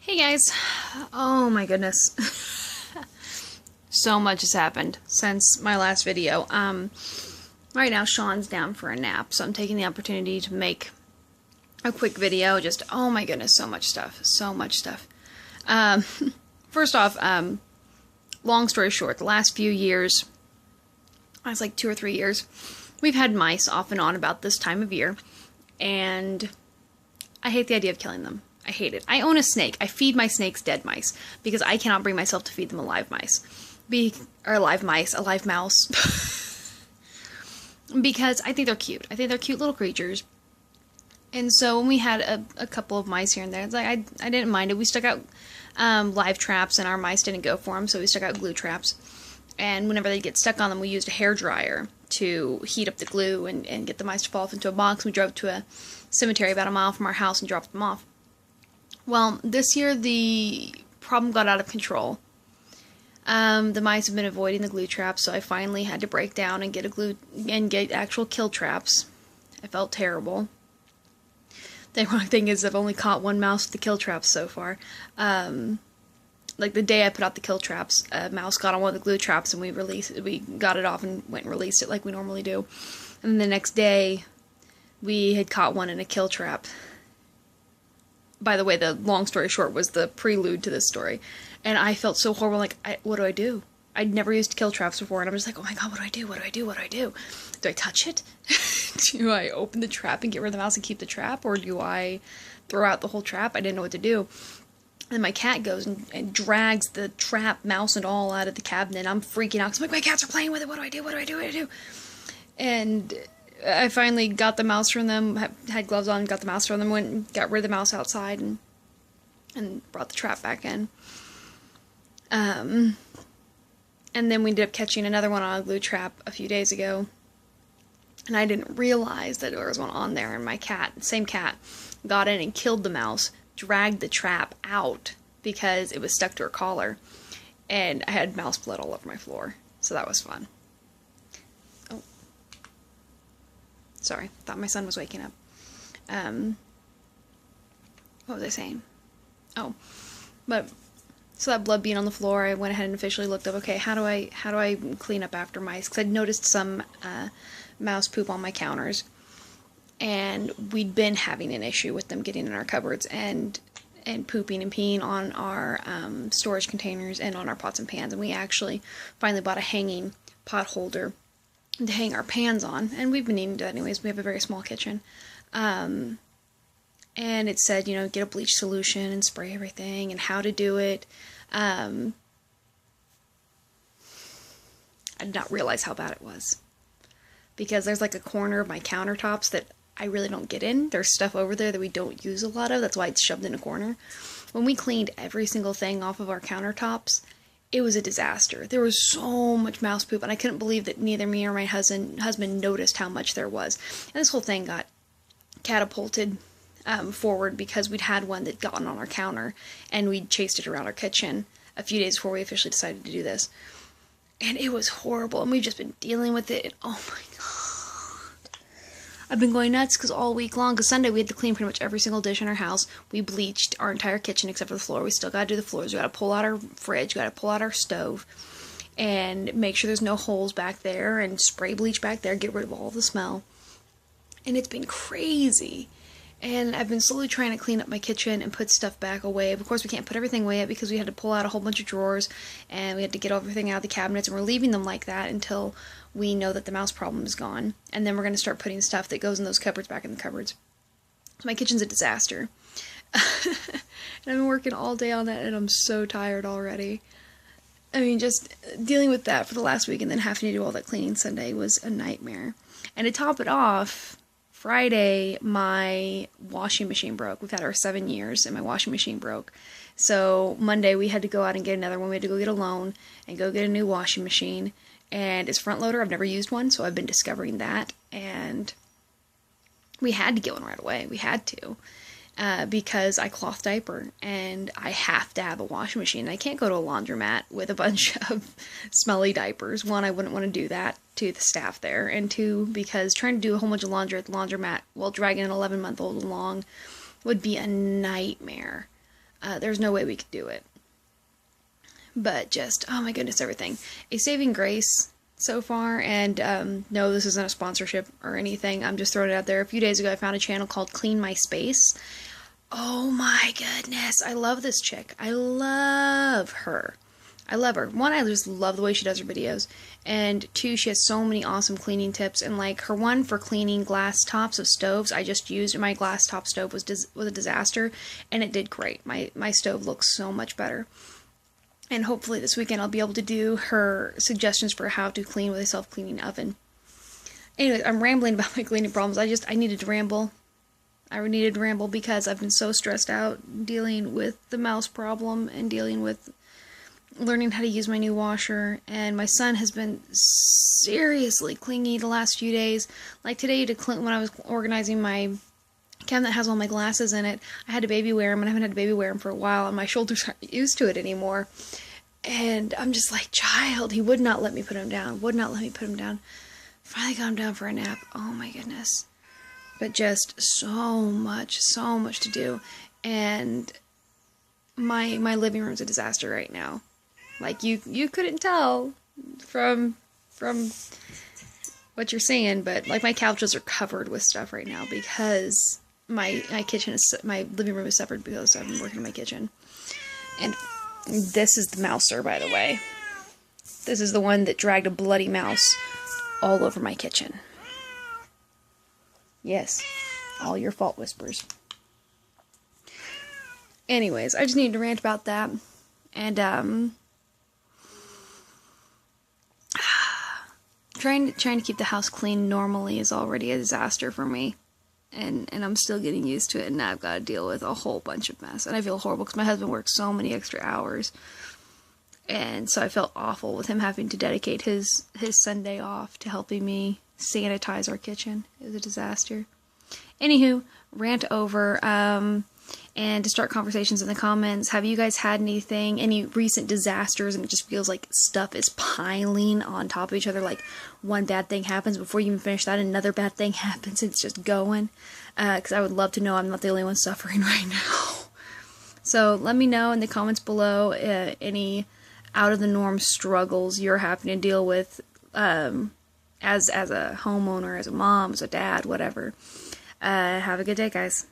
Hey guys. Oh my goodness. So much has happened since my last video. Right now Sean's down for a nap, so I'm taking the opportunity to make a quick video. Just, oh my goodness, so much stuff. So much stuff. Um, First off, long story short, the last few years, I was like 2 or 3 years, we've had mice off and on about this time of year, and I hate the idea of killing them. I hate it. I own a snake. I feed my snakes dead mice because I cannot bring myself to feed them alive mice. Alive mouse. Because I think they're cute. I think they're cute little creatures. And so when we had a couple of mice here and there, it's like I didn't mind it. We stuck out live traps, and our mice didn't go for them, so we stuck out glue traps. And whenever they get stuck on them, we used a hairdryer to heat up the glue and get the mice to fall off into a box. We drove to a cemetery about a mile from our house and dropped them off. Well, this year the problem got out of control. The mice have been avoiding the glue traps, so I finally had to break down and get actual kill traps. I felt terrible. The ironic thing is I've only caught one mouse with the kill traps so far. Like the day I put out the kill traps, a mouse got on one of the glue traps and we got it off and went and released it like we normally do. And then the next day we had caught one in a kill trap. By the way, the long story short was the prelude to this story. And I felt so horrible, like, what do I do? I'd never used kill traps before, and I'm just like, oh my god, what do I do? What do I do? What do I do? Do I touch it? Do I open the trap and get rid of the mouse and keep the trap? Or do I throw out the whole trap? I didn't know what to do. And my cat goes and drags the trap, mouse and all, out of the cabinet. I'm freaking out, 'cause I'm like, my cats are playing with it. What do I do? What do I do? What do I do? And I finally got the mouse from them, had gloves on, got the mouse from them, went and got rid of the mouse outside, and brought the trap back in. And then we ended up catching another one on a glue trap a few days ago, and I didn't realize that there was one on there, and my cat, same cat, got in and killed the mouse, dragged the trap out because it was stuck to her collar, and I had mouse blood all over my floor, so that was fun. Oh. Sorry, thought my son was waking up. What was I saying? Oh, but so that blood being on the floor, I went ahead and officially looked up. Okay, how do I clean up after mice? Because I'd noticed some mouse poop on my counters, and we'd been having an issue with them getting in our cupboards and pooping and peeing on our storage containers and on our pots and pans. And we actually finally bought a hanging pot holder to hang our pans on, and we've been eating that anyways. We have a very small kitchen, and it said, you know, get a bleach solution and spray everything, and how to do it. I did not realize how bad it was, because there's like a corner of my countertops that I really don't get in. There's stuff over there that we don't use a lot of. That's why it's shoved in a corner. When we cleaned every single thing off of our countertops, it was a disaster. There was so much mouse poop, and I couldn't believe that neither me or my husband noticed how much there was. And this whole thing got catapulted forward because we'd had one that gotten on our counter, and we'd chased it around our kitchen a few days before we officially decided to do this. And it was horrible, and we've just been dealing with it, and oh my god. I've been going nuts because all week long, because Sunday we had to clean pretty much every single dish in our house. We bleached our entire kitchen except for the floor. We still gotta do the floors. We gotta pull out our fridge, we gotta pull out our stove, and make sure there's no holes back there, and spray bleach back there, get rid of all the smell. And it's been crazy. And I've been slowly trying to clean up my kitchen and put stuff back away. Of course, we can't put everything away yet because we had to pull out a whole bunch of drawers, and we had to get everything out of the cabinets, and we're leaving them like that until we know that the mouse problem is gone. And then we're going to start putting stuff that goes in those cupboards back in the cupboards. So my kitchen's a disaster. And I've been working all day on that, and I'm so tired already. I mean, just dealing with that for the last week and then having to do all that cleaning Sunday was a nightmare. And to top it off, Friday, my washing machine broke. We've had our 7 years, and my washing machine broke. So Monday, we had to go out and get another one. We had to go get a loan and go get a new washing machine. And it's front loader. I've never used one, so I've been discovering that. And we had to get one right away. We had to. Because I cloth diaper, and I have to have a washing machine. I can't go to a laundromat with a bunch of smelly diapers. One, I wouldn't want to do that to the staff there, and two, because trying to do a whole bunch of laundry at the laundromat while dragging an 11-month-old along would be a nightmare. There's no way we could do it. But just, oh my goodness, everything. A saving grace so far, and no, this isn't a sponsorship or anything. I'm just throwing it out there. A few days ago, I found a channel called Clean My Space. Oh my goodness, I love this chick. I love her. I love her. One, I just love the way she does her videos. And two, she has so many awesome cleaning tips. And like her one for cleaning glass tops of stoves, I just used. My glass top stove was a disaster, and it did great. My stove looks so much better. And hopefully this weekend I'll be able to do her suggestions for how to clean with a self-cleaning oven. Anyways, I'm rambling about my cleaning problems. I needed to ramble. I needed to ramble because I've been so stressed out dealing with the mouse problem and dealing with learning how to use my new washer. And my son has been seriously clingy the last few days. Like today, when I was organizing my cabinet that has all my glasses in it, I had to baby wear them, and I haven't had to baby wear them for a while, and my shoulders aren't used to it anymore. And I'm just like, child, he would not let me put him down, would not let me put him down. Finally got him down for a nap. Oh my goodness. But just so much to do. And my living room's a disaster right now. Like, you couldn't tell from what you're seeing, but like my couches are covered with stuff right now because my living room is suffered because I've been working in my kitchen. And this is the mouser, by the way. This is the one that dragged a bloody mouse all over my kitchen. Yes, all your fault, Whispers. Anyways, I just needed to rant about that. And trying to keep the house clean normally is already a disaster for me. And I'm still getting used to it, and now I've got to deal with a whole bunch of mess. And I feel horrible because my husband works so many extra hours. And so I felt awful with him having to dedicate his Sunday off to helping me sanitize our kitchen. It was a disaster. Anywho, rant over. And to start conversations in the comments, have you guys had any recent disasters, and it just feels like stuff is piling on top of each other, like one bad thing happens, before you even finish that, another bad thing happens, it's just going, because I would love to know I'm not the only one suffering right now. So let me know in the comments below any out-of-the-norm struggles you're having to deal with as a homeowner, as a mom, as a dad, whatever. Have a good day, guys.